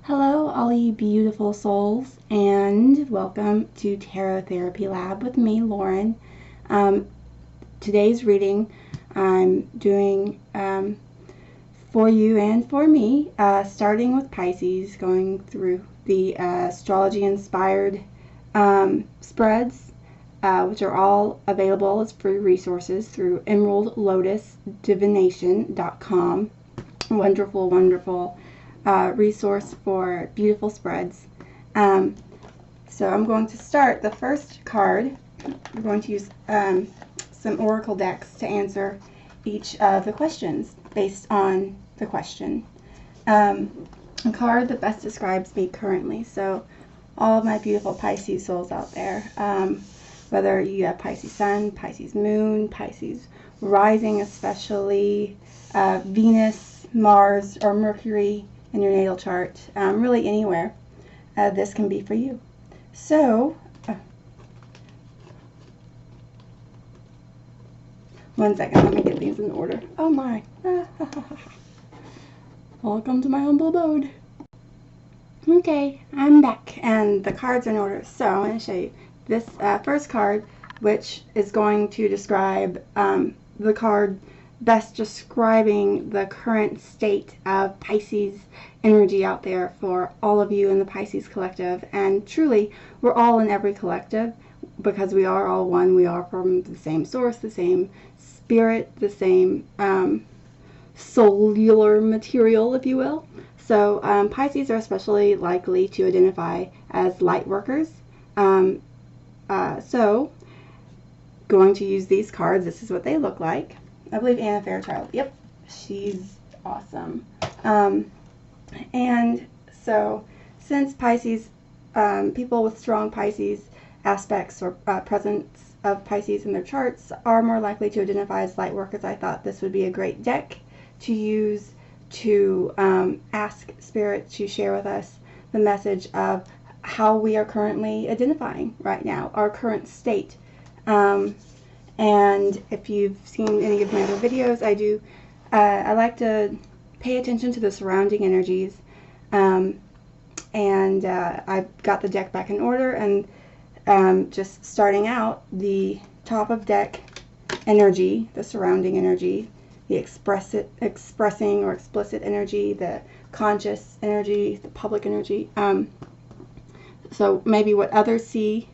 Hello, all you beautiful souls, and welcome to Tarot Therapy Lab with me, Lauren. Today's reading I'm doing for you and for me, starting with Pisces, going through the astrology-inspired spreads, which are all available as free resources through emeraldlotusdivination.com. Wonderful, wonderful resource for beautiful spreads. So I'm going to start the first card. I'm going to use some oracle decks to answer each of the questions based on the question. A card that best describes me currently. So all of my beautiful Pisces souls out there, whether you have Pisces Sun, Pisces Moon, Pisces Rising especially, Venus, Mars, or Mercury in your natal chart, really anywhere, this can be for you. So, one second, let me get these in order. Oh my. Welcome to my humble abode. Okay, I'm back, and the cards are in order. So, I'm going to show you this first card, which is going to describe the card best describing the current state of Pisces energy out there for all of you in the Pisces collective. And truly, we're all in every collective because we are all one. We are from the same source, the same spirit, the same cellular material, if you will. So Pisces are especially likely to identify as light workers. So going to use these cards. This is what they look like. I believe Anna Fairchild. Yep, she's awesome. And so, since Pisces, people with strong Pisces aspects or presence of Pisces in their charts are more likely to identify as light workers, I thought this would be a great deck to use to ask Spirit to share with us the message of how we are currently identifying right now, our current state. And if you've seen any of my other videos, I like to pay attention to the surrounding energies. I've got the deck back in order, and just starting out, the top of deck energy, the surrounding energy, the expressing or explicit energy, the conscious energy, the public energy. So maybe what others see.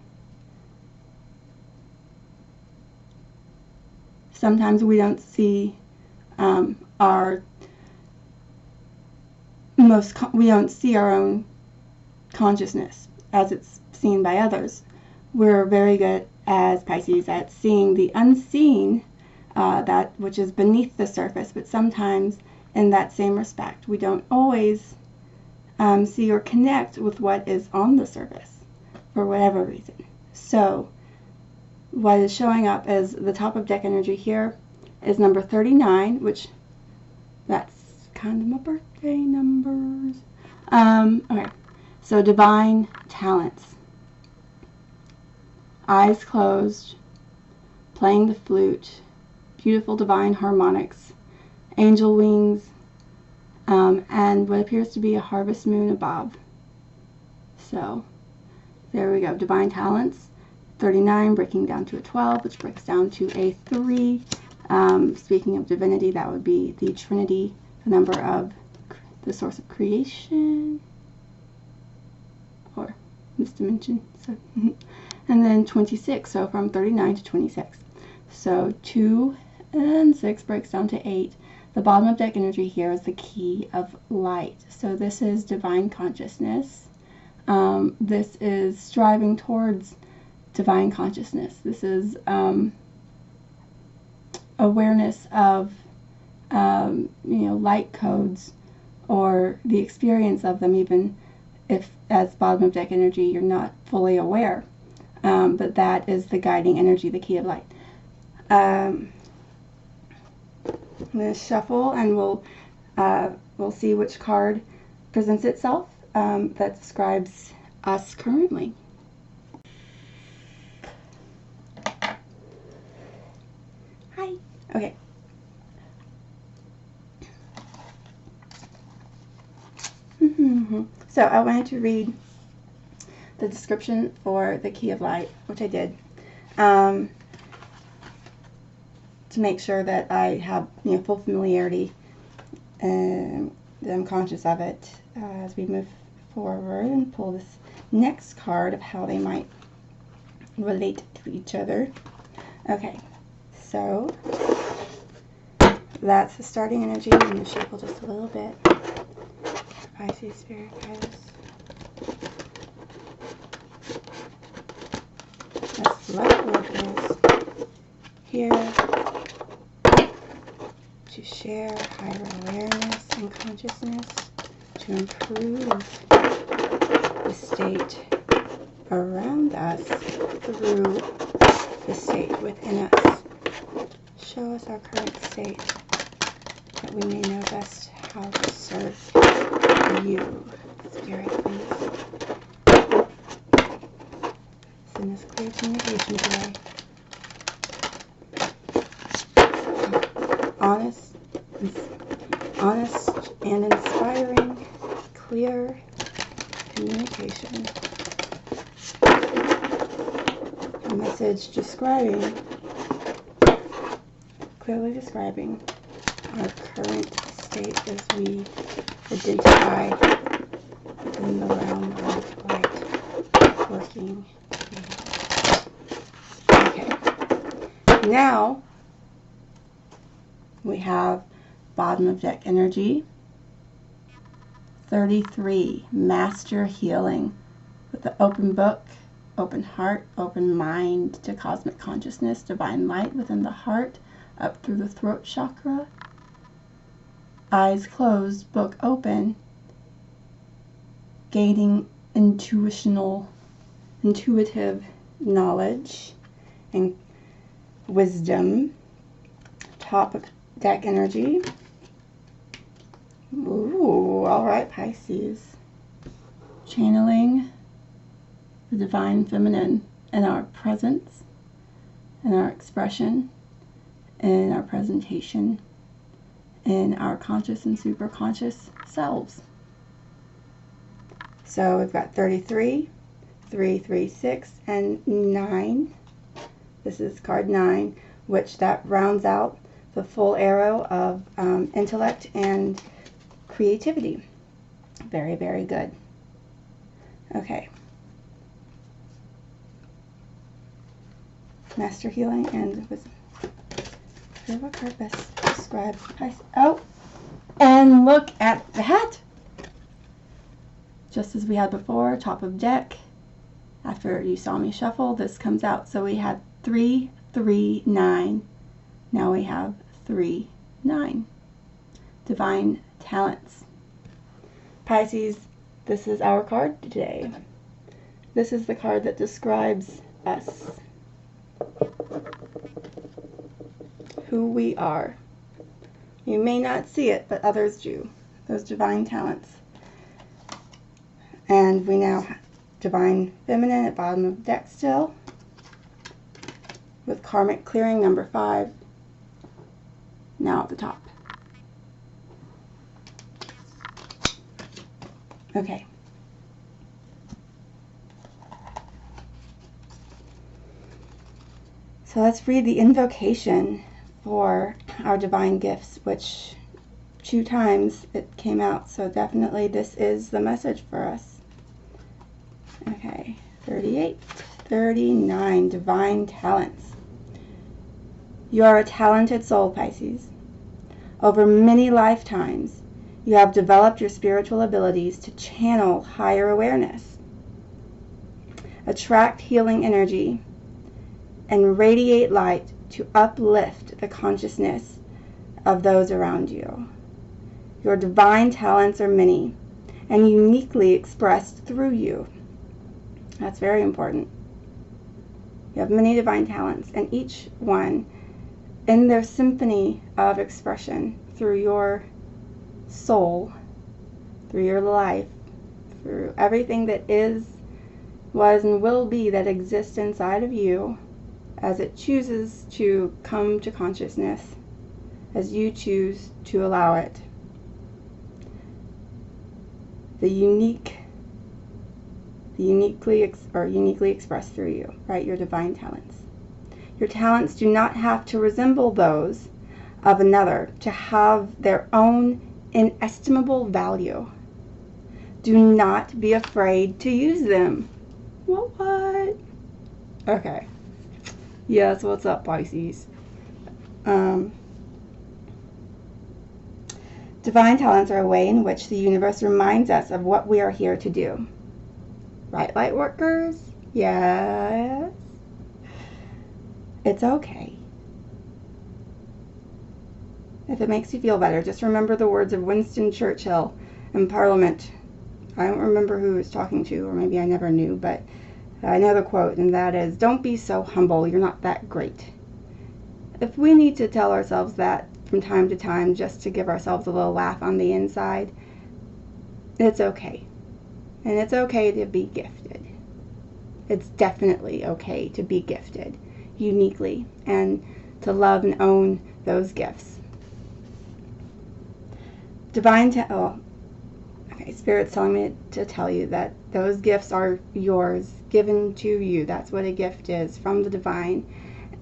Sometimes we don't see we don't see our own consciousness as it's seen by others. We're very good as Pisces at seeing the unseen, that which is beneath the surface, but sometimes in that same respect, we don't always see or connect with what is on the surface for whatever reason. So what is showing up as the top of deck energy here is number 39, which that's kind of my birthday numbers. Okay, so divine talents. Eyes closed, playing the flute, beautiful divine harmonics, angel wings, and what appears to be a harvest moon above. So there we go, divine talents. 39 breaking down to a 12, which breaks down to a 3. Speaking of divinity, that would be the Trinity, the number of the source of creation, or this dimension. So, and then 26, so from 39 to 26. So 2 and 6 breaks down to 8. The bottom of deck energy here is the key of light. So this is divine consciousness. This is striving towards divine consciousness. This is awareness of light codes, or the experience of them, even if as bottom of deck energy you're not fully aware. But that is the guiding energy, the key of light. I'm going to shuffle, and we'll see which card presents itself that describes us currently. Hi. Okay. So I wanted to read the description for the Key of Light, which I did, to make sure that I have full familiarity and that I'm conscious of it as we move forward and pull this next card of how they might relate to each other. Okay, so that's the starting energy. I'm going to shuffle just a little bit. Pisces, Spirit, guides. Let's let workers here to share higher awareness and consciousness to improve the state around us through the state within us. Show us our current state that we may know best how to serve you. Spirit, please. Send us clear communication today. Honest and inspiring, clear communication. A message clearly describing our current state as we identify in the realm of light working. Okay. Now we have bottom of deck energy. 33, master healing with the open book, open heart, open mind to cosmic consciousness, divine light within the heart, up through the throat chakra. Eyes closed, book open, gaining intuitive knowledge and wisdom. Top of deck energy. Ooh, all right, Pisces. Channeling the divine feminine in our presence, in our expression, in our presentation, in our conscious and superconscious selves. So we've got 33, 3, 3, 6, and 9. This is card 9, which that rounds out the full arrow of intellect and creativity. Very, very good. Okay. Master healing and wisdom. What card best describes Pisces? Oh, and look at that. Just as we had before, top of deck. After you saw me shuffle, this comes out. So we had 3, 3, 9. Now we have 3, 9. Divine talents. Pisces, this is our card today. This is the card that describes us. Who we are. You may not see it, but others do. Those divine talents. And we now have divine feminine at bottom of the deck still, with karmic clearing number 5 now at the top. Okay. So let's read the invocation for our divine gifts, which 2 times it came out, so definitely this is the message for us. Okay, 38, 39, divine talents. You are a talented soul, Pisces. Over many lifetimes, you have developed your spiritual abilities to channel higher awareness, attract healing energy, and radiate light to uplift the consciousness of those around you. Your divine talents are many and uniquely expressed through you. That's very important. You have many divine talents, and each one in their symphony of expression through your soul, through your life, through everything that is, was, and will be that exists inside of you as it chooses to come to consciousness, as you choose to allow it. uniquely expressed through you, right? Your divine talents. Your talents do not have to resemble those of another to have their own inestimable value. Do not be afraid to use them. What? Okay. Yes, what's up, Pisces? Divine talents are a way in which the universe reminds us of what we are here to do. Right, light workers? Yes. It's okay. If it makes you feel better, just remember the words of Winston Churchill in Parliament. I don't remember who he was talking to, or maybe I never knew, but I know the quote, and that is, "Don't be so humble, you're not that great." If we need to tell ourselves that from time to time just to give ourselves a little laugh on the inside, it's okay. And it's okay to be gifted. It's definitely okay to be gifted uniquely and to love and own those gifts. Spirit's telling me to tell you that those gifts are yours, given to you. That's what a gift is, from the divine.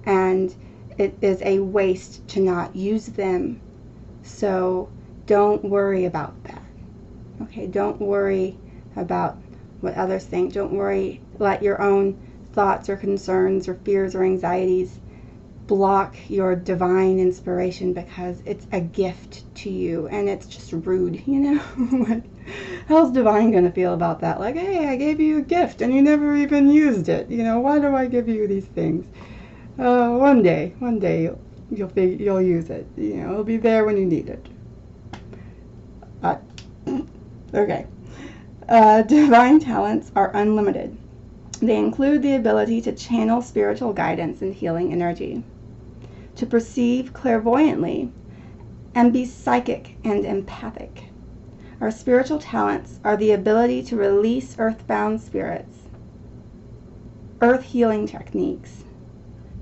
And it is a waste to not use them. So don't worry about that. Okay, don't worry about what others think. Don't worry, let your own thoughts or concerns or fears or anxieties block your divine inspiration, because it's a gift to you, and it's just rude, you know? Like, how's divine gonna feel about that? Like, hey, I gave you a gift and you never even used it. You know, why do I give you these things? One day you'll use it. You know, it'll be there when you need it. Okay. Divine talents are unlimited. They include the ability to channel spiritual guidance and healing energy, to perceive clairvoyantly, and be psychic and empathic. Our spiritual talents are the ability to release earthbound spirits, earth healing techniques,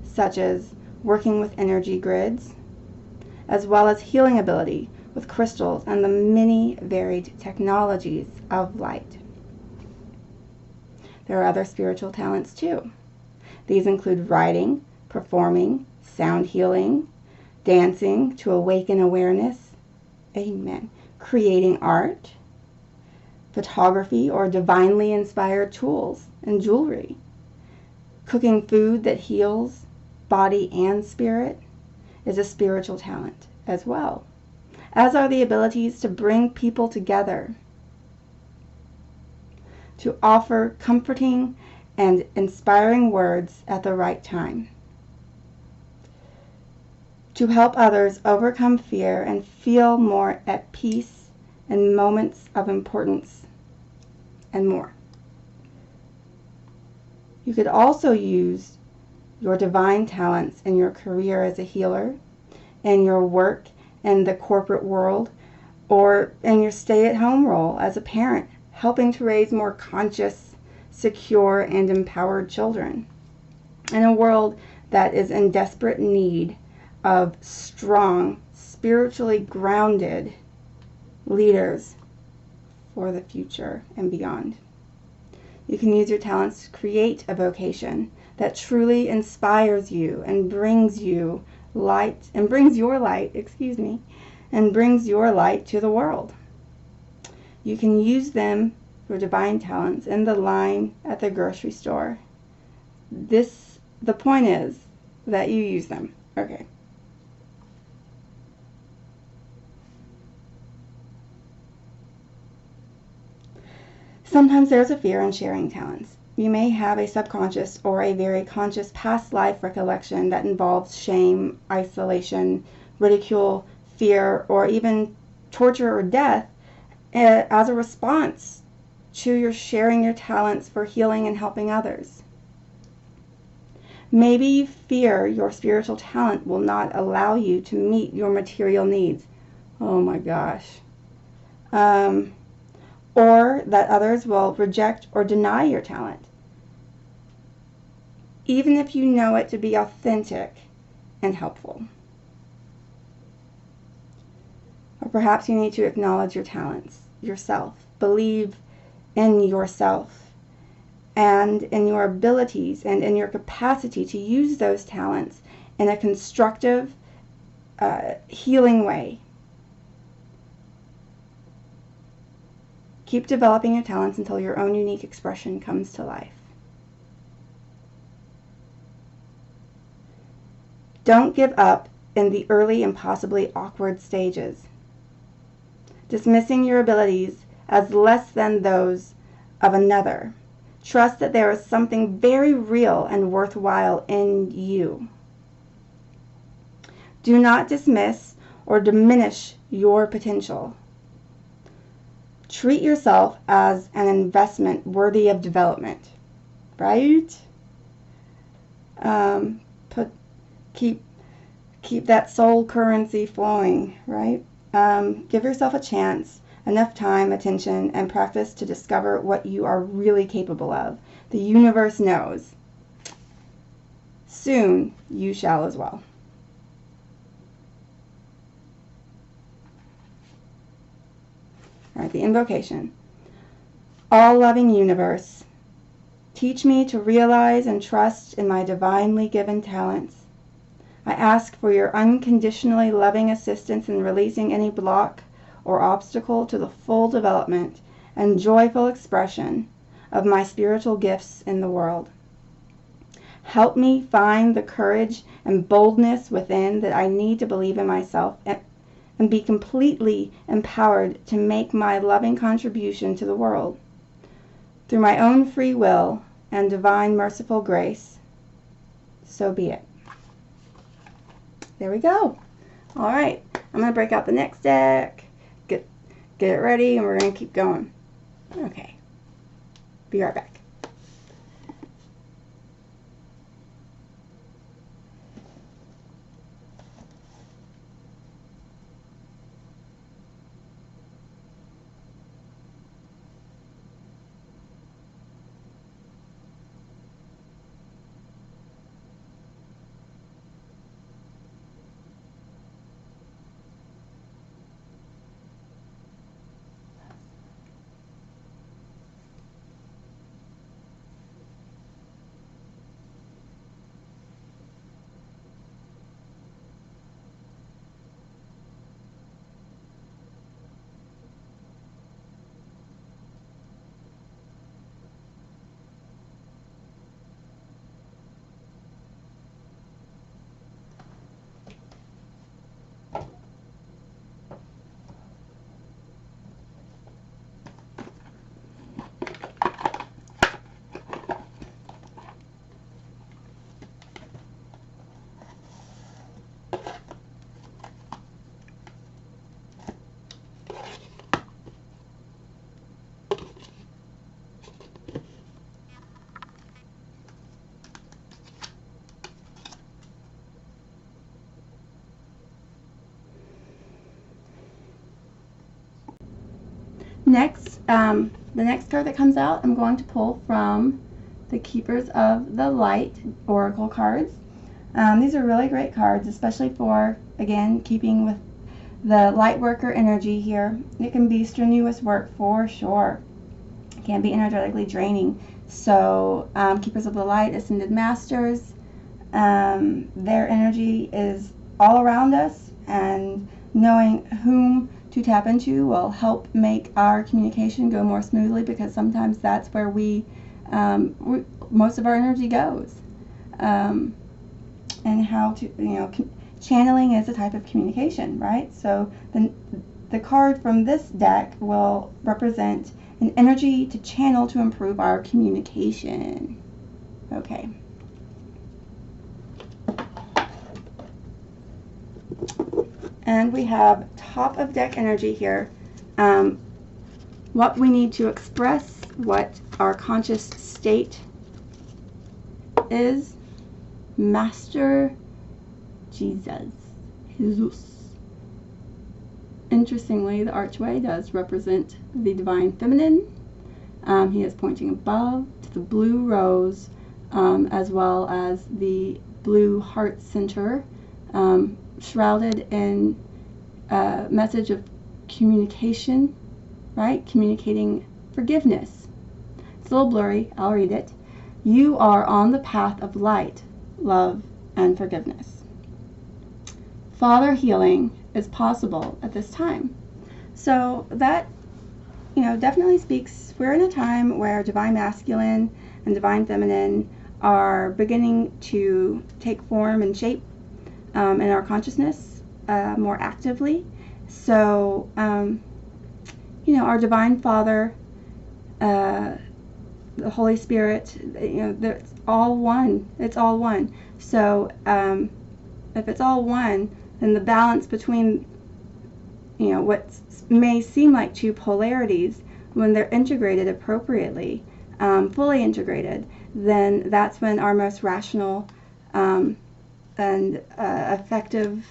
such as working with energy grids, as well as healing ability with crystals and the many varied technologies of light. There are other spiritual talents too. These include writing, performing, sound healing, dancing to awaken awareness, amen, creating art, photography or divinely inspired tools and jewelry, cooking food that heals body and spirit is a spiritual talent as well, as are the abilities to bring people together, to offer comforting and inspiring words at the right time, to help others overcome fear and feel more at peace in moments of importance, and more. You could also use your divine talents in your career as a healer, in your work in the corporate world, or in your stay-at-home role as a parent, helping to raise more conscious, secure, and empowered children in a world that is in desperate need of strong, spiritually grounded leaders for the future and beyond. You can use your talents to create a vocation that truly inspires you and brings your light to the world. You can use them, your divine talents, in the line at the grocery store. The point is that you use them. Okay. Sometimes there's a fear in sharing talents. You may have a subconscious or a very conscious past life recollection that involves shame, isolation, ridicule, fear, or even torture or death as a response to your sharing your talents for healing and helping others. Maybe you fear your spiritual talent will not allow you to meet your material needs. Oh my gosh. Or that others will reject or deny your talent, even if you know it to be authentic and helpful. Or perhaps you need to acknowledge your talents. yourself. Believe in yourself and in your abilities and in your capacity to use those talents in a constructive, healing way. Keep developing your talents until your own unique expression comes to life. Don't give up in the early and possibly awkward stages, dismissing your abilities as less than those of another. Trust that there is something very real and worthwhile in you. Do not dismiss or diminish your potential. Treat yourself as an investment worthy of development, right? Keep that soul currency flowing, right? Give yourself a chance, enough time, attention, and practice to discover what you are really capable of. The universe knows. Soon you shall as well. All right, the invocation. All-loving universe, teach me to realize and trust in my divinely given talents. I ask for your unconditionally loving assistance in releasing any block or obstacle to the full development and joyful expression of my spiritual gifts in the world. Help me find the courage and boldness within that I need to believe in myself and be completely empowered to make my loving contribution to the world. Through my own free will and divine merciful grace, so be it. There we go. All right, I'm going to break out the next deck, get it ready, and we're going to keep going. Okay, be right back. Next, the next card that comes out, I'm going to pull from the Keepers of the Light Oracle cards. These are really great cards, especially for, again, keeping with the light worker energy here. It can be strenuous work for sure. It can be energetically draining. So, Keepers of the Light, Ascended Masters, their energy is all around us, and knowing whom to tap into will help make our communication go more smoothly, because sometimes that's where most of our energy goes. And how to, channeling is a type of communication, right? So the card from this deck will represent an energy to channel to improve our communication. Okay. And we have top of deck energy here. What we need to express, what our conscious state is. Master Jesus. Interestingly, the archway does represent the divine feminine. He is pointing above to the blue rose, as well as the blue heart center, shrouded in a message of communication right? Communicating forgiveness. It's a little blurry. I'll read it. You are on the path of light, love, and forgiveness. Father healing is possible at this time. So that, definitely speaks. We're in a time where divine masculine and divine feminine are beginning to take form and shape in our consciousness more actively. So, our divine Father, the Holy Spirit, it's all one. It's all one. So, if it's all one, then the balance between, what may seem like two polarities, when they're integrated appropriately, fully integrated, then that's when our most rational and effective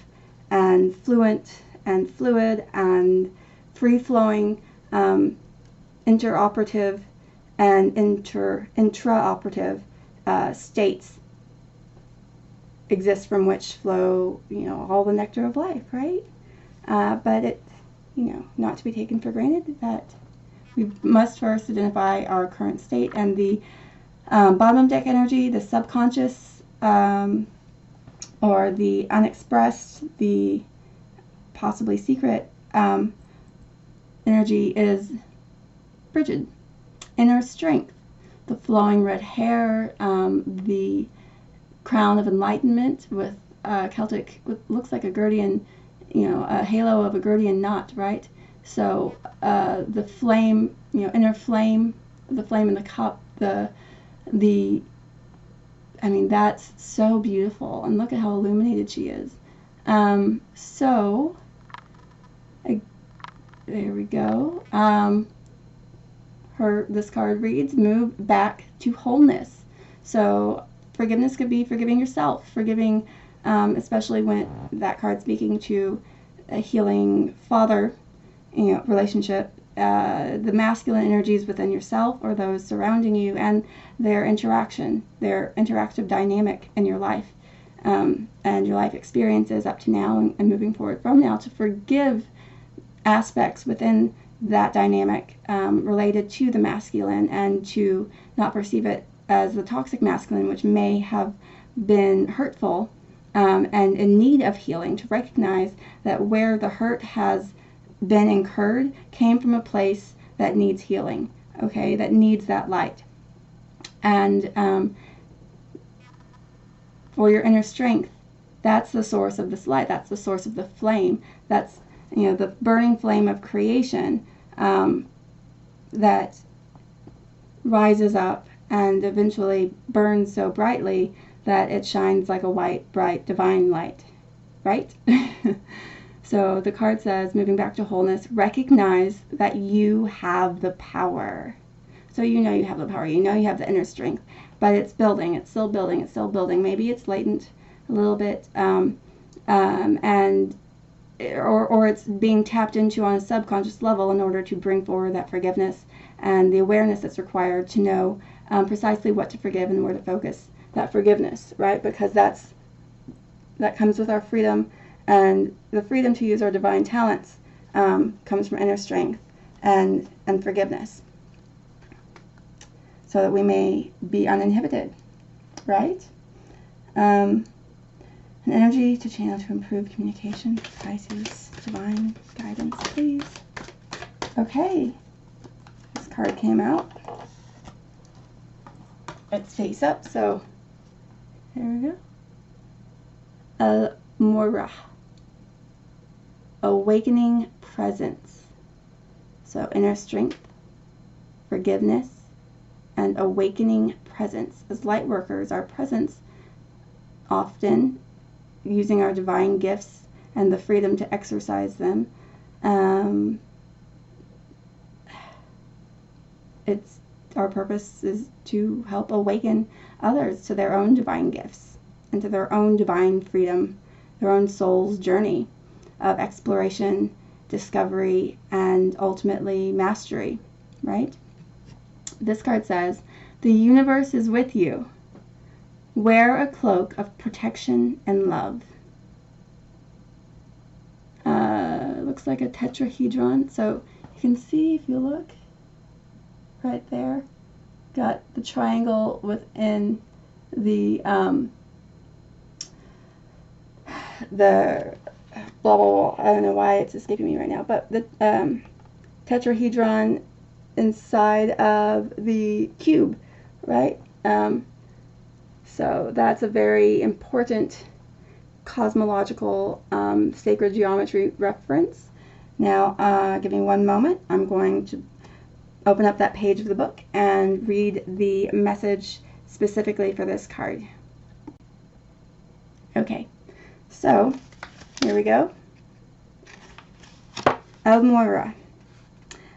and fluent and fluid and free-flowing interoperative and intraoperative states exist, from which flow, all the nectar of life, right? But it, not to be taken for granted that we must first identify our current state, and the bottom deck energy, the subconscious, or the unexpressed, the possibly secret energy is Bridget. Inner strength, the flowing red hair, the crown of enlightenment with Celtic, looks like a Gerdian, a halo of a Gerdian knot, right? So the flame, inner flame, the flame in the cup, that's so beautiful. And look at how illuminated she is. There we go. This card reads, move back to wholeness. So forgiveness could be forgiving yourself, forgiving, especially when that card's speaking to a healing father, relationship, the masculine energies within yourself or those surrounding you, and their interaction, their interactive dynamic in your life, and your life experiences up to now and moving forward from now, to forgive aspects within that dynamic related to the masculine, and to not perceive it as the toxic masculine, which may have been hurtful and in need of healing, to recognize that where the hurt has been incurred came from a place that needs healing, okay, that needs that light. And for your inner strength, that's the source of this light, that's the source of the flame, that's the burning flame of creation that rises up and eventually burns so brightly that it shines like a white, bright, divine light, right? So the card says, moving back to wholeness, recognize that you have the power. So you have the power, you have the inner strength, but it's building, it's still building, it's still building. Maybe it's latent a little bit, or it's being tapped into on a subconscious level in order to bring forward that forgiveness and the awareness that's required to know precisely what to forgive and where to focus that forgiveness, right? Because that comes with our freedom, and the freedom to use our divine talents comes from inner strength and forgiveness, so that we may be uninhibited, right? An energy to channel to improve communication. Pisces, divine guidance, please. Okay, this card came out. It's face up, so there we go. Mora, awakening presence. So inner strength, forgiveness, and awakening presence. As light workers, our presence, often using our divine gifts and the freedom to exercise them, our purpose is to help awaken others to their own divine gifts and to their own divine freedom, their own soul's journey of exploration, discovery, and ultimately mastery, right? This card says, the universe is with you. Wear a cloak of protection and love. Looks like a tetrahedron. So, You can see, if you look right there, got the triangle within the blah, blah, blah, I don't know why it's escaping me right now, but the tetrahedron inside of the cube, right? So that's a very important cosmological sacred geometry reference. Now, give me one moment. I'm going to open up that page of the book and read the message specifically for this card. Okay, so here we go. El Moira.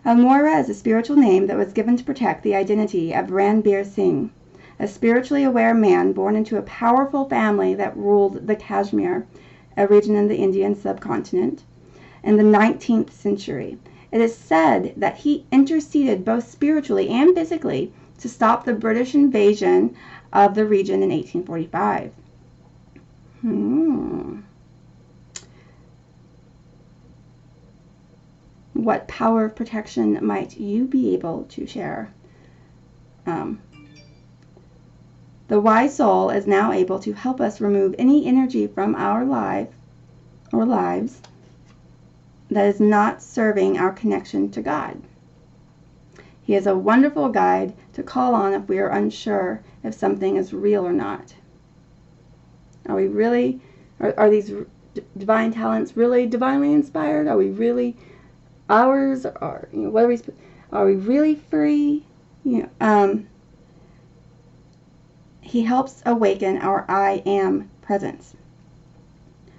El Moira is a spiritual name that was given to protect the identity of Ranbir Singh, a spiritually aware man born into a powerful family that ruled the Kashmir, a region in the Indian subcontinent, in the 19th century. It is said that he interceded both spiritually and physically to stop the British invasion of the region in 1845. What power of protection might you be able to share? The wise soul is now able to help us remove any energy from our lives that is not serving our connection to God. He is a wonderful guide to call on if we are unsure if something is real or not. Are we really, are these divine talents really divinely inspired? Are we really ours? Or, you know, what are we really free? You know, he helps awaken our I am presence,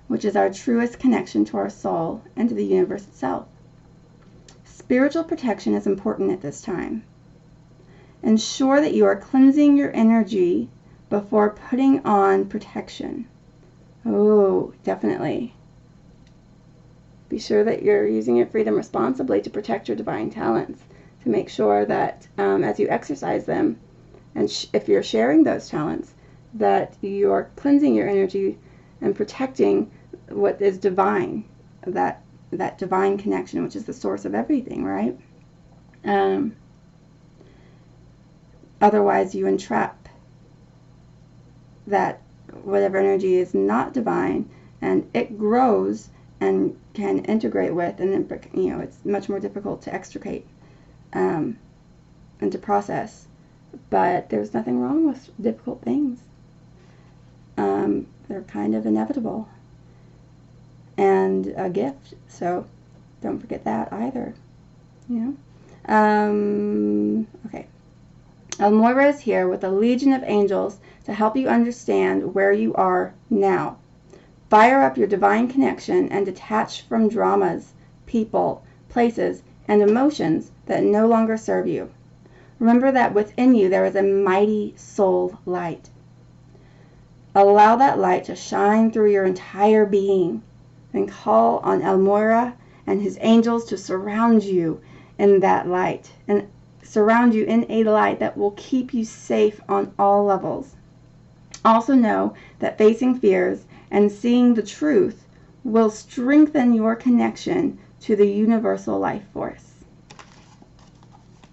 which is our truest connection to our soul and to the universe itself. Spiritual protection is important at this time. Ensure that you are cleansing your energy before putting on protection. Oh, definitely. Be sure that you're using your freedom responsibly to protect your divine talents, to make sure that as you exercise them, and if you're sharing those talents, that you're cleansing your energy and protecting what is divine, that divine connection, which is the source of everything, right? Otherwise, you entrap that whatever energy is not divine, and it grows and can integrate with, and then, you know, it's much more difficult to extricate and to process. But there's nothing wrong with difficult things. They're kind of inevitable and a gift, so don't forget that either. You know. Okay. El Moira is here with a legion of angels to help you understand where you are now. Fire up your divine connection and detach from dramas, people, places, and emotions that no longer serve you. Remember that within you there is a mighty soul light. Allow that light to shine through your entire being. Then call on El Moira and his angels to surround you in that light, and surround you in a light that will keep you safe on all levels. Also know that facing fears and seeing the truth will strengthen your connection to the universal life force.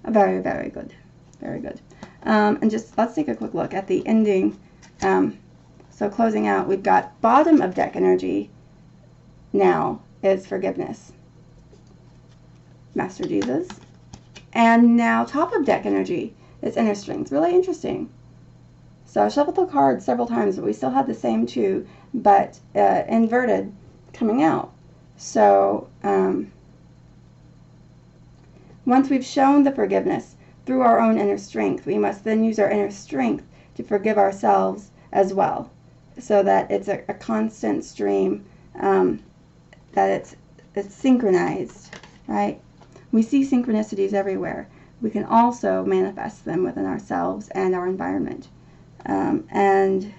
Very, very good. Very good. And just let's take a quick look at the ending. So closing out, we've got bottom of deck energy now is forgiveness. Master Jesus. And now top of deck energy is inner strength. Really interesting. So I shuffled the cards several times, but we still had the same two, but inverted coming out. So once we've shown the forgiveness through our own inner strength, we must then use our inner strength to forgive ourselves as well, so that it's a constant stream, that it's synchronized, right? We see synchronicities everywhere. We can also manifest them within ourselves and our environment. And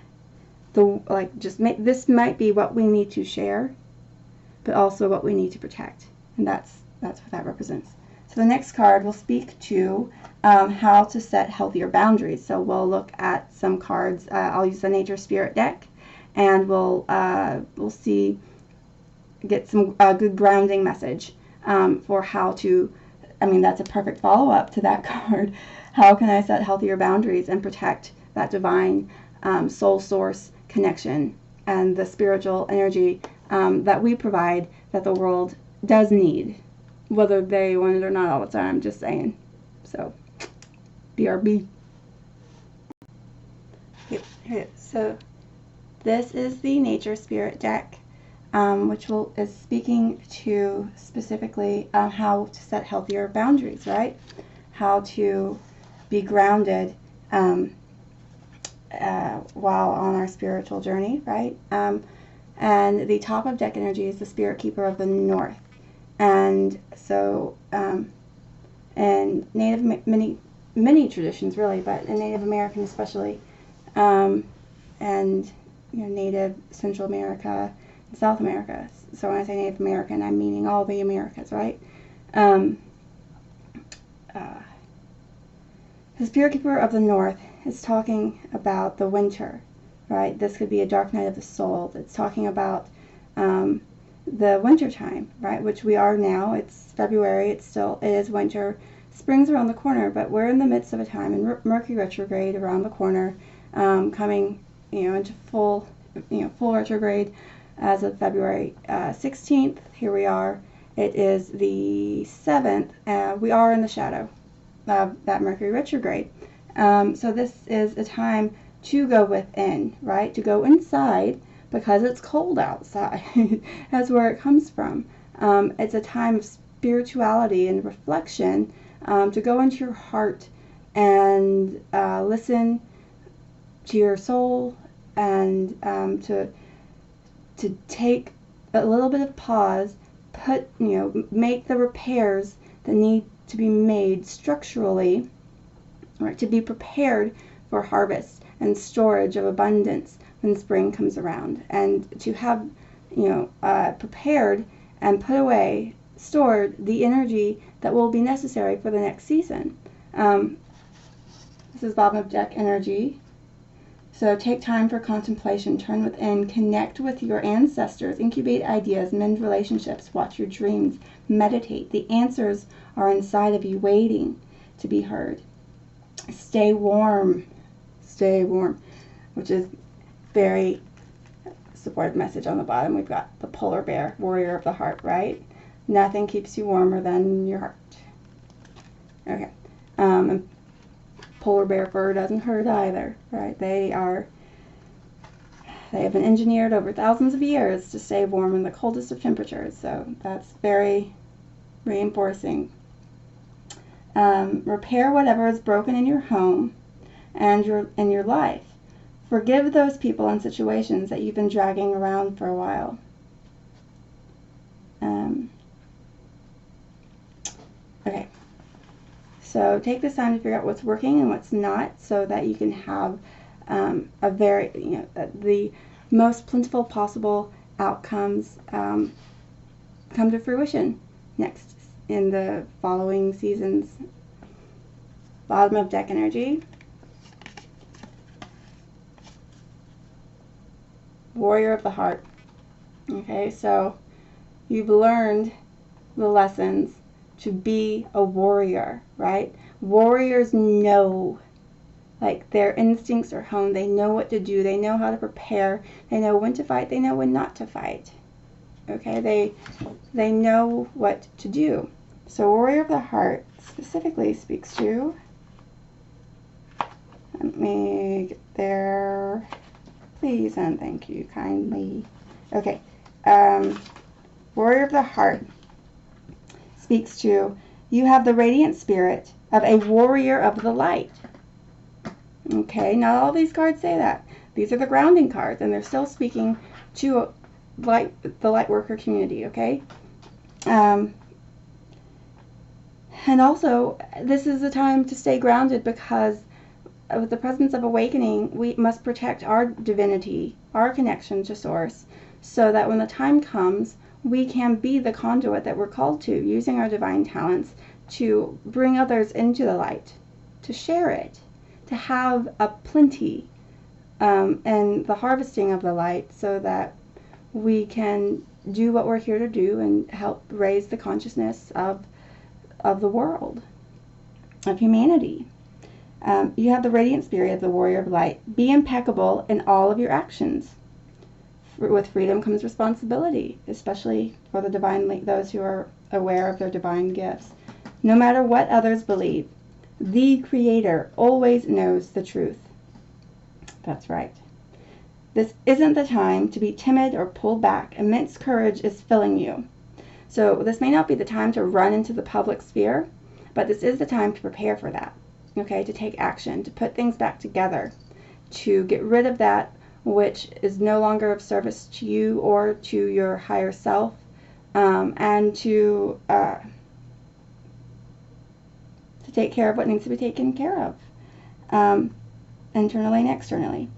this might be what we need to share, but also what we need to protect, and that's what that represents. So the next card will speak to how to set healthier boundaries. So we'll look at some cards. I'll use the Nature Spirit deck, and we'll get some good grounding message for how to I mean, that's a perfect follow-up to that card. How can I set healthier boundaries and protect that divine soul source connection and the spiritual energy that we provide, that the world does need, whether they want it or not all the time, just saying. So, BRB. So, this is the Nature Spirit deck, which is speaking to specifically how to set healthier boundaries, right? How to be grounded while on our spiritual journey, right? And the top of deck energy is the Spirit Keeper of the North. And so, in many traditions, really, but in Native American especially, and Native Central America and South America. So when I say Native American, I'm meaning all the Americas, right? The Spirit Keeper of the North is talking about the winter, right? This could be a dark night of the soul. It's talking about the winter time, right? Which we are now. It's February. It is winter. Spring's around the corner, but we're in the midst of a time in Mercury retrograde around the corner, coming, into full retrograde as of February 16th. Here we are. It is the 7th. We are in the shadow of that Mercury retrograde. So this is a time to go within, right? To go inside because it's cold outside. That's where it comes from. It's a time of spirituality and reflection, to go into your heart and listen to your soul, and to take a little bit of pause, make the repairs that need to be made structurally, right, to be prepared for harvest and storage of abundance when spring comes around, and to have prepared and put away, stored the energy that will be necessary for the next season. This is bottom of deck energy. So take time for contemplation, turn within, connect with your ancestors, incubate ideas, mend relationships, watch your dreams, meditate. The answers are inside of you, waiting to be heard. Stay warm, which is very supportive message on the bottom. We've got the polar bear, warrior of the heart, right? Nothing keeps you warmer than your heart. Okay. And polar bear fur doesn't hurt either, right? They have been engineered over thousands of years to stay warm in the coldest of temperatures, so that's very reinforcing. Repair whatever is broken in your home and in your life. Forgive those people and situations that you've been dragging around for a while. Okay. So take this time to figure out what's working and what's not, so that you can have the most plentiful possible outcomes come to fruition next in the following seasons. Bottom of deck energy. Warrior of the heart. Okay, so you've learned the lessons to be a warrior, right? Warriors know, like, their instincts are honed. They know what to do. They know how to prepare. They know when to fight. They know when not to fight. Okay, they know what to do. So warrior of the heart specifically speaks to, let me get there, please and thank you kindly. Okay, warrior of the heart speaks to, you have the radiant spirit of a warrior of the light. Okay, not all these cards say that. These are the grounding cards, and they're still speaking to the light worker community, okay? And also, this is a time to stay grounded, because with the presence of awakening, we must protect our divinity, our connection to source, so that when the time comes, we can be the conduit that we're called to, using our divine talents to bring others into the light, to share it, to have a plenty and the harvesting of the light, so that we can do what we're here to do and help raise the consciousness of of the world, of humanity. You have the radiant spirit of the warrior of light. Be impeccable in all of your actions. With freedom comes responsibility, especially for the divine, those who are aware of their divine gifts. No matter what others believe, the Creator always knows the truth. That's right. This isn't the time to be timid or pull back. Immense courage is filling you. So this may not be the time to run into the public sphere, but this is the time to prepare for that. Okay, to take action, to put things back together, to get rid of that which is no longer of service to you or to your higher self, and to take care of what needs to be taken care of, internally and externally.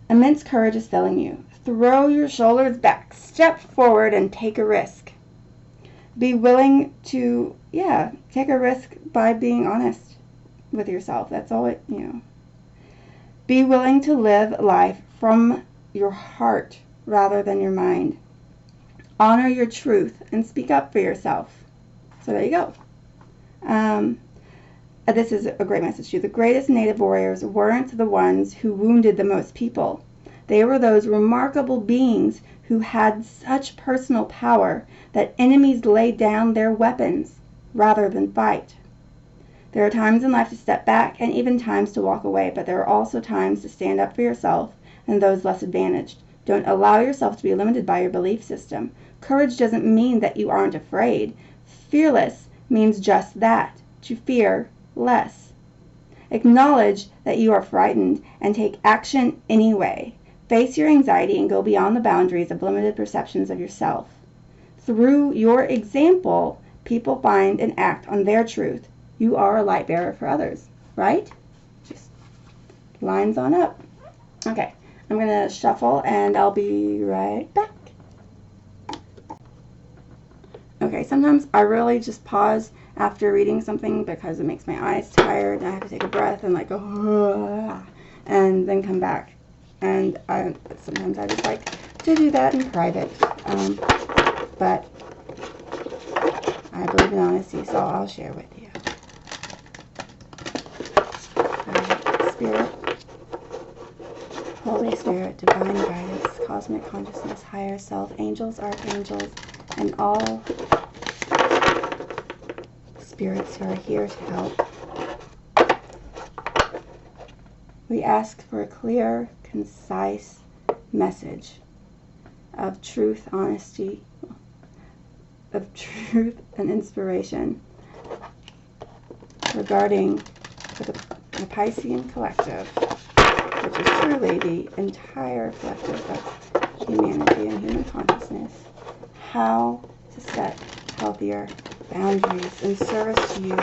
Immense courage is filling you. Throw your shoulders back, step forward, and take a risk. Be willing to, take a risk by being honest with yourself. That's all it, Be willing to live life from your heart rather than your mind. Honor your truth and speak up for yourself. So there you go. This is a great message too. The greatest native warriors weren't the ones who wounded the most people. They were those remarkable beings who had such personal power that enemies laid down their weapons rather than fight. There are times in life to step back and even times to walk away, but there are also times to stand up for yourself and those less advantaged. Don't allow yourself to be limited by your belief system. Courage doesn't mean that you aren't afraid. Fearless means just that, to fear less. Acknowledge that you are frightened and take action anyway. Face your anxiety and go beyond the boundaries of limited perceptions of yourself. Through your example, people find and act on their truth. You are a light bearer for others, right? Just lines on up. Okay, I'm going to shuffle and I'll be right back. Okay, sometimes I really just pause after reading something because it makes my eyes tired and I have to take a breath and like go, and then come back. And sometimes I just like to do that in private. But I believe in honesty, so I'll share with you. Spirit, Holy Spirit, divine guidance, cosmic consciousness, higher self, angels, archangels, and all spirits who are here to help. We ask for a clear, concise message of truth, honesty, of truth and inspiration regarding the Piscean collective, which is truly the entire collective of humanity and human consciousness, how to set healthier boundaries in service to you,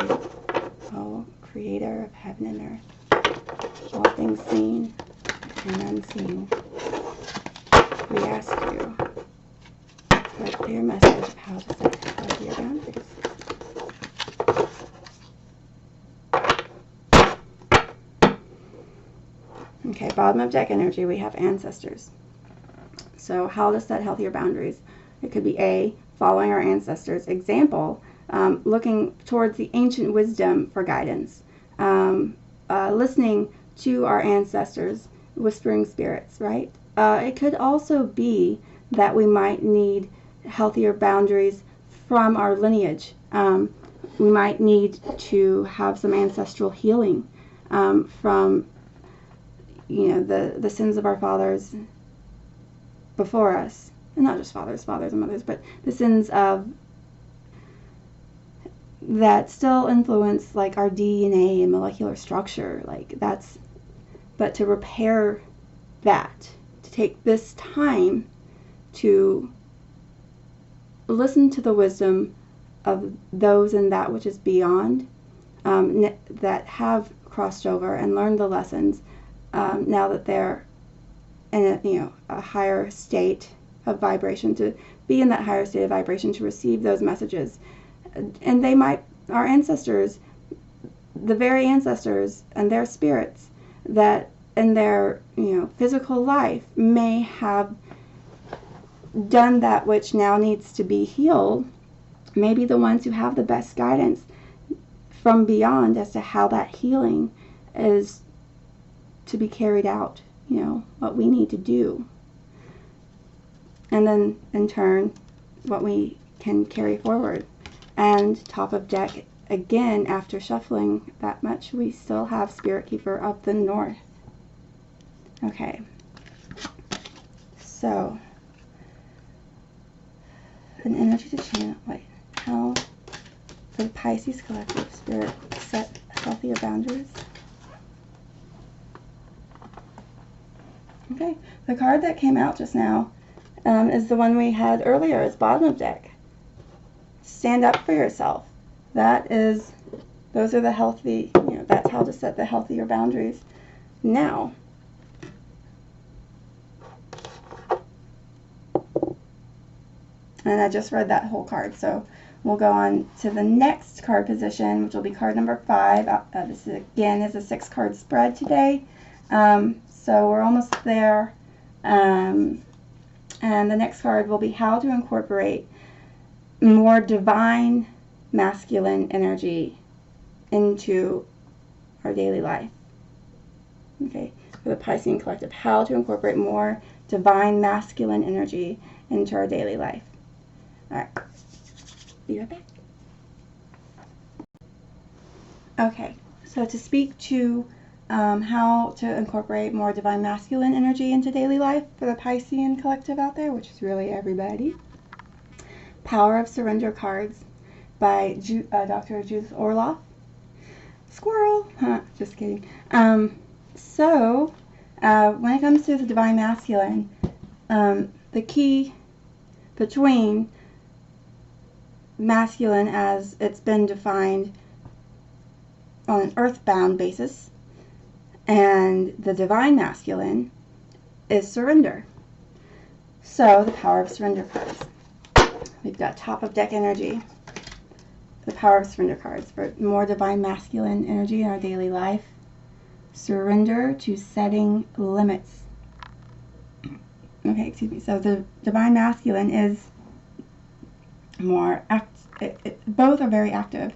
O Creator of heaven and earth, all things seen and unseen. We ask you for a clear message of how to set healthier boundaries. Okay, bottom of deck energy, we have ancestors. So how to set healthier boundaries. It could be A, following our ancestors' example, looking towards the ancient wisdom for guidance, listening to our ancestors, whispering spirits, right? It could also be that we might need healthier boundaries from our lineage. We might need to have some ancestral healing from the sins of our fathers before us, and not just fathers and mothers, but the sins of that still influence like our DNA and molecular structure, but to repair that, to take this time to listen to the wisdom of those and that which is beyond, that have crossed over and learned the lessons, now that they're in a higher state of vibration, to be in that higher state of vibration, to receive those messages. And our ancestors, the very ancestors and their spirits that in their physical life may have done that which now needs to be healed, may be the ones who have the best guidance from beyond as to how that healing is to be carried out, what we need to do. And then, in turn, what we can carry forward. And top of deck, again, after shuffling that much, we still have Spirit Keeper of the North. Okay. So, an energy to channel. Wait, how for the Pisces collective spirit set healthier boundaries? Okay, the card that came out just now is the one we had earlier. It's bottom of deck. Stand up for yourself. Those are the healthy, that's how to set the healthier boundaries. Now, and I just read that whole card, so we'll go on to the next card position, which will be card number 5. This again is a 6-card spread today, so we're almost there. And the next card will be how to incorporate more divine masculine energy into our daily life. Okay, for the Piscean collective, how to incorporate more divine masculine energy into our daily life. All right, be right back. Okay, so to speak to how to incorporate more divine masculine energy into daily life for the Piscean collective out there, which is really everybody. Power of Surrender cards by Dr. Judith Orloff. Squirrel! Just kidding. So, when it comes to the divine masculine, the key between masculine as it's been defined on an earthbound basis and the divine masculine is surrender. So, the power of surrender cards. We've got top of deck energy, the power of surrender cards for more divine masculine energy in our daily life. Surrender to setting limits. Okay, excuse me. So the divine masculine is more both are very active.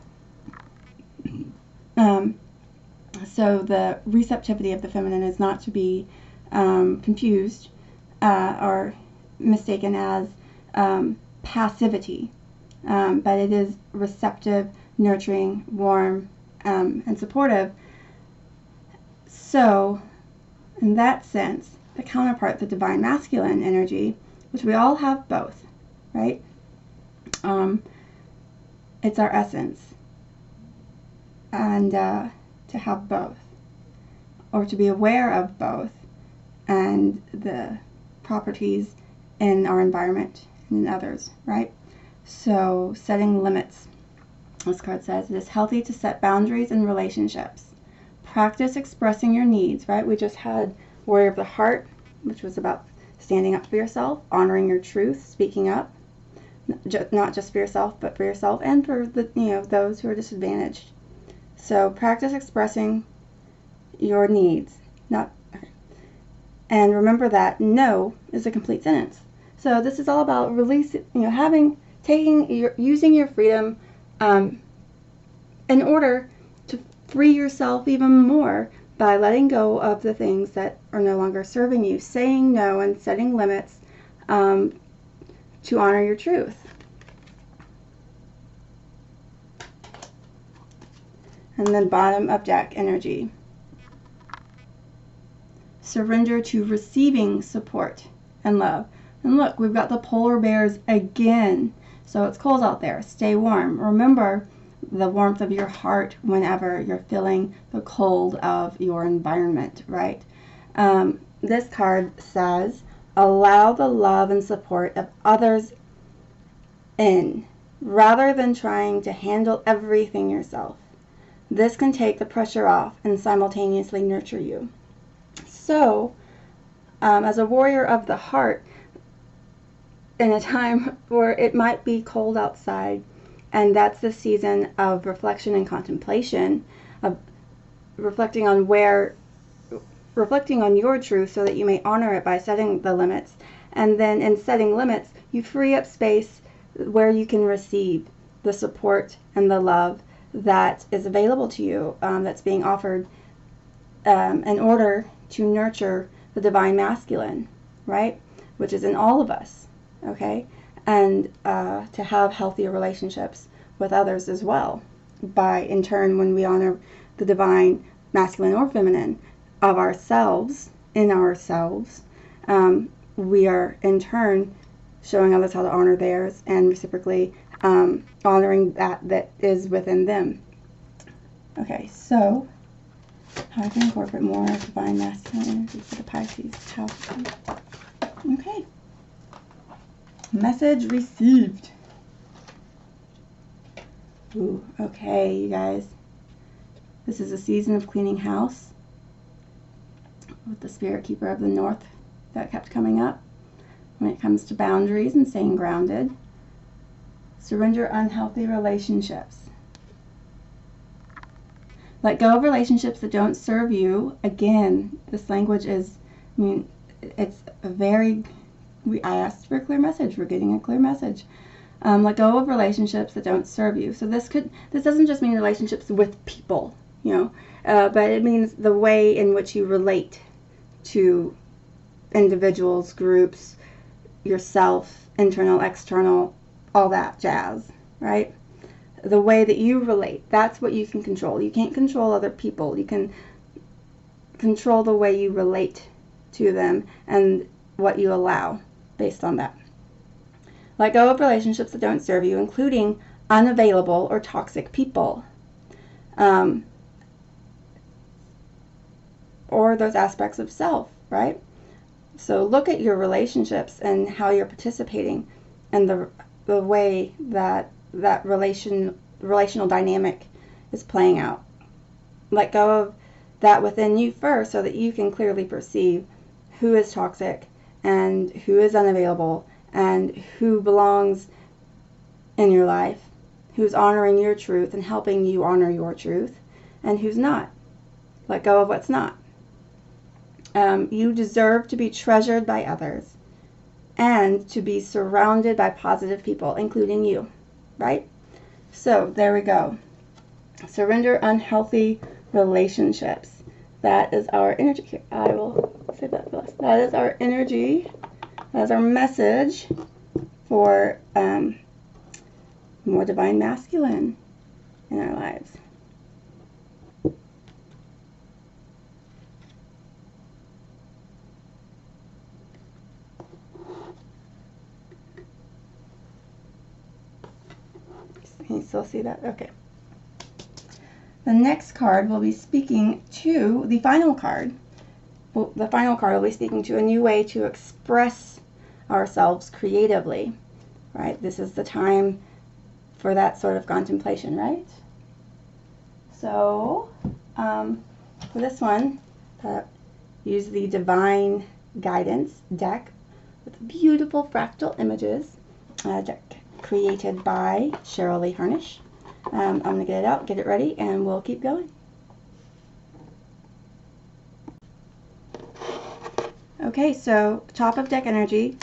So the receptivity of the feminine is not to be confused or mistaken as passivity, but it is receptive, nurturing, warm, and supportive. So, in that sense, the counterpart, the divine masculine energy, which we all have both, right? It's our essence. And to have both, or to be aware of both, and the properties in our environment and in others, right? So, setting limits. This card says, it is healthy to set boundaries in relationships. Practice expressing your needs, right? We just had Warrior of the Heart, which was about standing up for yourself, honoring your truth, speaking up, not just for yourself, but for yourself and for the those who are disadvantaged. So practice expressing your needs, and remember that no is a complete sentence. So this is all about releasing, using your freedom in order to free yourself even more by letting go of the things that are no longer serving you, saying no and setting limits to honor your truth. And then bottom of deck energy. Surrender to receiving support and love. And look, we've got the polar bears again. So it's cold out there. Stay warm. Remember the warmth of your heart whenever you're feeling the cold of your environment, right? This card says, allow the love and support of others in, rather than trying to handle everything yourself. This can take the pressure off and simultaneously nurture you. So, as a warrior of the heart, in a time where it might be cold outside, and that's the season of reflection and contemplation, of reflecting on your truth so that you may honor it by setting the limits. And then in setting limits, you free up space where you can receive the support and the love that is available to you, that's being offered in order to nurture the divine masculine, right? Which is in all of us, okay? And to have healthier relationships with others as well, by in turn, when we honor the divine masculine or feminine of ourselves, in ourselves, we are in turn showing others how to honor theirs, and reciprocally honoring that is within them. Okay, so how I can incorporate more divine masculine energy for the Pisces house. Okay. Message received. Ooh, okay, you guys. This is a season of cleaning house with the Spirit Keeper of the North that kept coming up. When it comes to boundaries and staying grounded, surrender unhealthy relationships. Let go of relationships that don't serve you. Again, this language is, I mean, it's a very, I asked for a clear message. We're getting a clear message. Let go of relationships that don't serve you. So this doesn't just mean relationships with people, but it means the way in which you relate to individuals, groups, yourself, internal, external, all that jazz, right? The way that you relate, that's what you can control. You can't control other people. You can control the way you relate to them and what you allow based on that. Let go of relationships that don't serve you, including unavailable or toxic people, or those aspects of self, right? So look at your relationships and how you're participating and the way that relational dynamic is playing out. Let go of that within you first so that you can clearly perceive who is toxic and who is unavailable and who belongs in your life, who's honoring your truth and helping you honor your truth, and who's not. Let go of what's not. You deserve to be treasured by others and to be surrounded by positive people, including you, right? So there we go. Surrender unhealthy relationships. That is our energy. Here, I will say that for us. That is our energy. That is our message for more divine masculine in our lives. Can you still see that? Okay. The next card will be speaking to the final card. Well, the final card will be speaking to a new way to express ourselves creatively, right? This is the time for that sort of contemplation, right? So, for this one, use the Divine Guidance deck with beautiful fractal images, deck created by Cheryl Lee Harnish. I'm going to get it out, get it ready, and we'll keep going. Okay, so top of deck energy,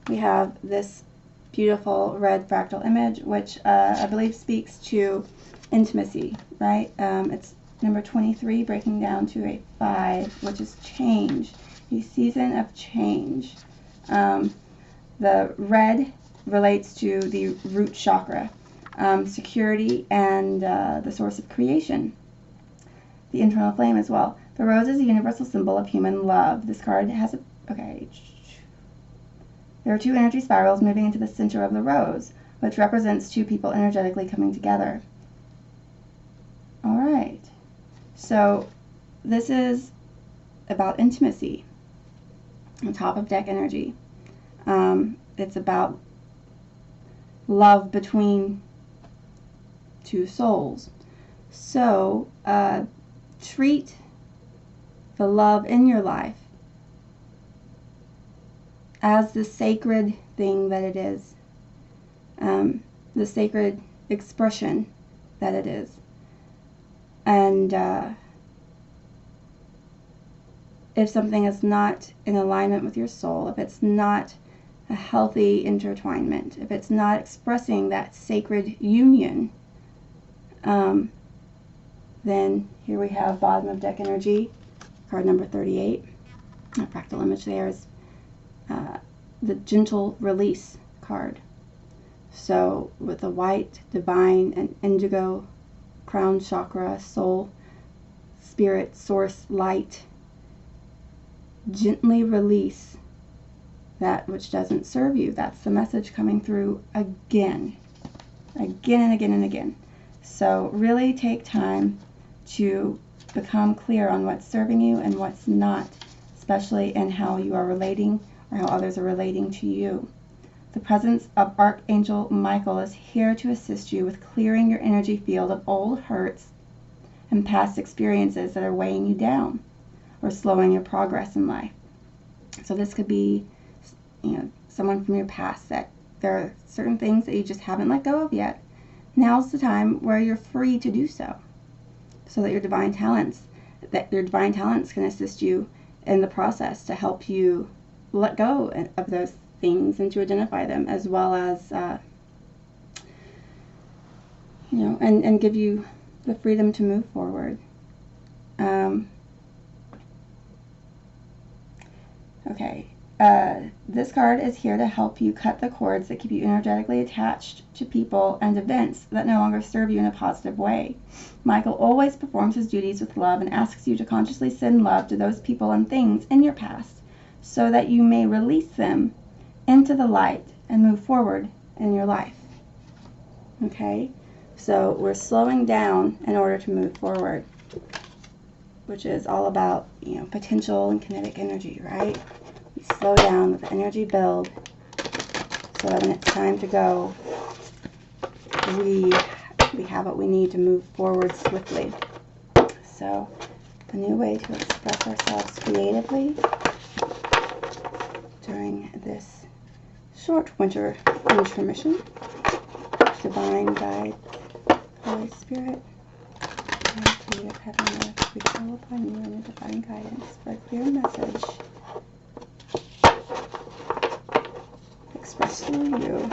we have this beautiful red fractal image, which I believe speaks to intimacy, right? It's number 23, breaking down to a 5, which is change, a season of change. The red relates to the root chakra, security, and the source of creation, the internal flame as well. The rose is a universal symbol of human love. This card has a, okay, there are two energy spirals moving into the center of the rose, which represents two people energetically coming together. All right, so this is about intimacy on top of deck energy. It's about love between two souls. So treat the love in your life as the sacred thing that it is, the sacred expression that it is. And if something is not in alignment with your soul, if it's not a healthy intertwinement, if it's not expressing that sacred union, Then here we have bottom of deck energy, card number 38. A fractal image there is the gentle release card. So with the white, divine, and indigo, crown chakra, soul, spirit, source, light, gently release that which doesn't serve you. That's the message coming through again and again and again. So really take time to become clear on what's serving you and what's not, especially in how you are relating or how others are relating to you. The presence of Archangel Michael is here to assist you with clearing your energy field of old hurts and past experiences that are weighing you down or slowing your progress in life. So this could be, someone from your past that there are certain things that you just haven't let go of yet. Now's the time where you're free to do so that your divine talents can assist you in the process to help you let go of those things and to identify them, as well as and give you the freedom to move forward. This card is here to help you cut the cords that keep you energetically attached to people and events that no longer serve you in a positive way. Michael always performs his duties with love and asks you to consciously send love to those people and things in your past so that you may release them into the light and move forward in your life. Okay? So we're slowing down in order to move forward, which is all about, potential and kinetic energy, right? We slow down, with the energy build, so that when it's time to go, we have what we need to move forward swiftly. So a new way to express ourselves creatively during this short winter intermission. Divine guide, Holy Spirit, and creative heaven and earth, we call upon you in the divine guidance for a clear message expressed through you,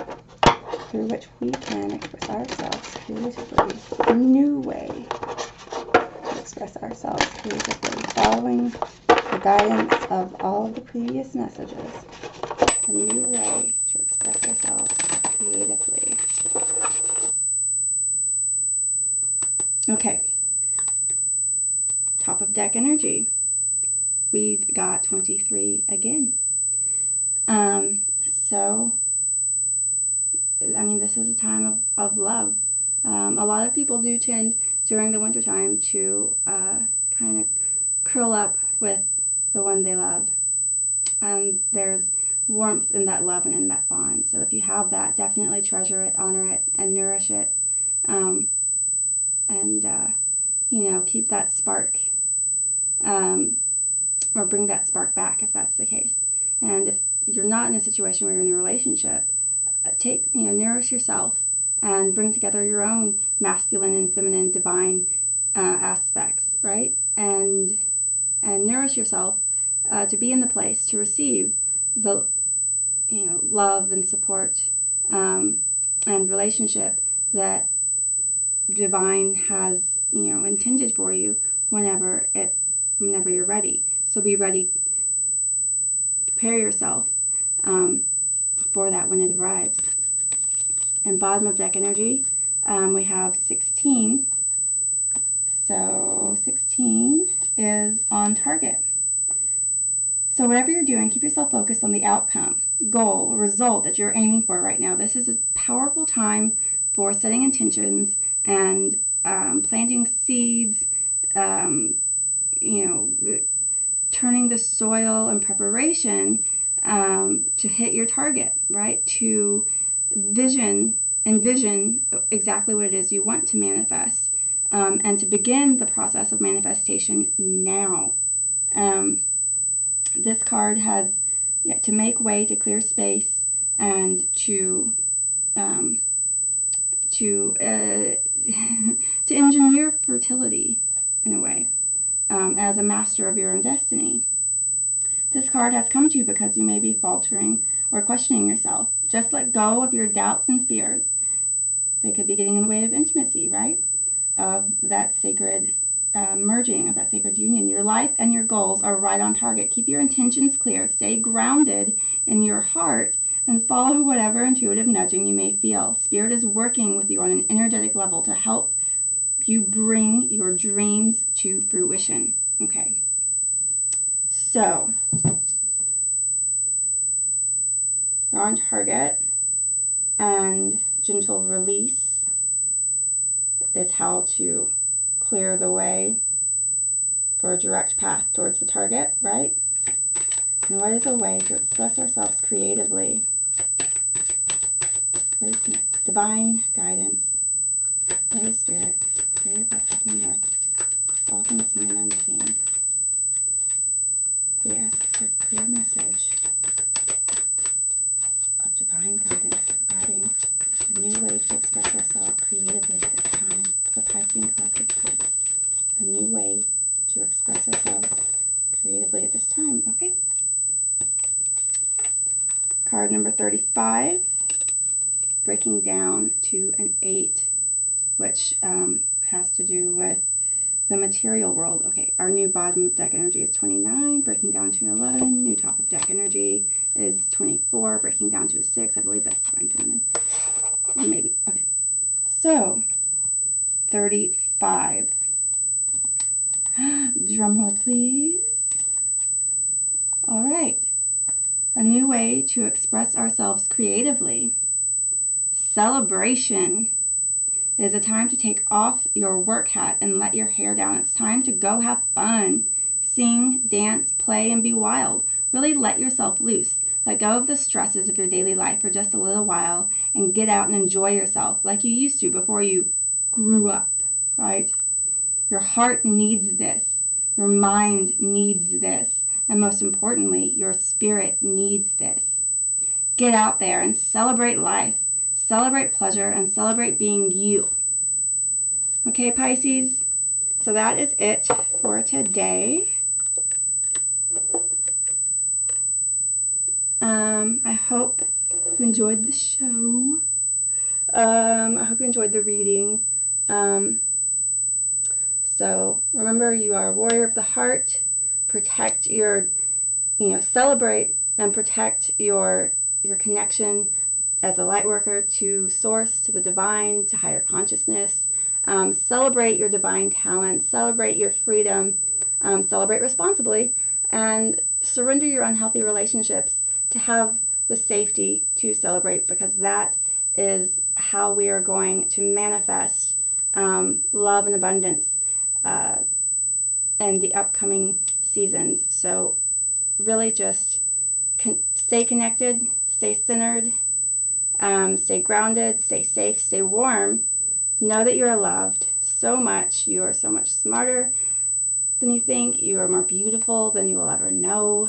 through which we can express ourselves creatively. A new way to express ourselves creatively, following the guidance of all of the previous messages. A new way to express ourselves creatively. Okay, top of deck energy. We've got 23 again. This is a time of love. A lot of people do tend during the winter time to kind of curl up with the one they love. And there's warmth in that love and in that bond. So if you have that, definitely treasure it, honor it, and nourish it. Keep that spark, or bring that spark back if that's the case. And if you're not in a situation where you're in a relationship, nourish yourself and bring together your own masculine and feminine divine aspects, right? And nourish yourself to be in the place to receive the love and support and relationship that divine has intended for you whenever you're ready. So be ready, prepare yourself for that when it arrives. And bottom of deck energy, we have 16. So 16 is on target. So whatever you're doing, keep yourself focused on the outcome, goal, result that you're aiming for right now. This is a powerful time for setting intentions and planting seeds, turning the soil in preparation to hit your target, right? To envision exactly what it is you want to manifest, and to begin the process of manifestation now. This card has to make way, to clear space, and to engineer fertility in a way, as a master of your own destiny. This card has come to you because you may be faltering or questioning yourself. Just let go of your doubts and fears. They could be getting in the way of intimacy, right? intentions clear. Stay grounded in your heart and follow whatever intuitive nudging you may feel. Spirit is working with you on an energetic level to help you bring your dreams to fruition. Okay. So, you're on target, and gentle release is how to clear the way for a direct path towards the target, right? And what is a way to express ourselves creatively? What is divine guidance? Holy Spirit, creator of heaven and earth, all things seen and unseen. We ask for a clear message of divine guidance regarding a new way to express ourselves creatively at this time. The Piscean collective truths. A new way to express ourselves creatively at this time. Okay. Card number 35. Breaking down to an 8, which has to do with the material world. Okay, our new bottom of deck energy is 29, breaking down to 11. New top of deck energy is 24, breaking down to a 6. I believe that's divine feminine. Maybe. Okay. So, 35. Drum roll, please. All right. A new way to express ourselves creatively. Celebration. It is a time to take off your work hat and let your hair down. It's time to go have fun. Sing, dance, play, and be wild. Really let yourself loose. Let go of the stresses of your daily life for just a little while and get out and enjoy yourself like you used to before you grew up, right? Your heart needs this. Your mind needs this. And most importantly, your spirit needs this. Get out there and celebrate life. Celebrate pleasure and celebrate being you. Okay, Pisces? So that is it for today. I hope you enjoyed the show. I hope you enjoyed the reading. So remember, you are a warrior of the heart. Protect your, celebrate and protect your connection as a light worker to source, to the divine, to higher consciousness. Celebrate your divine talents, celebrate your freedom, celebrate responsibly, and surrender your unhealthy relationships to have the safety to celebrate, because that is how we are going to manifest love and abundance in the upcoming seasons. So really just stay connected, stay centered, stay grounded, stay safe, stay warm. Know that you are loved so much. You are so much smarter than you think. You are more beautiful than you will ever know.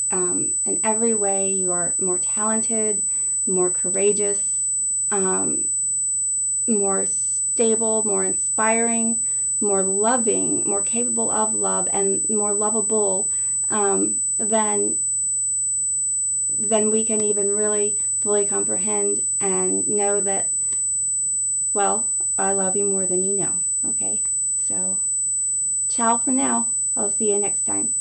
In every way, you are more talented, more courageous, more stable, more inspiring, more loving, more capable of love, and more lovable than we can even really fully comprehend, and know that, well, I love you more than you know. Okay, so ciao for now. I'll see you next time.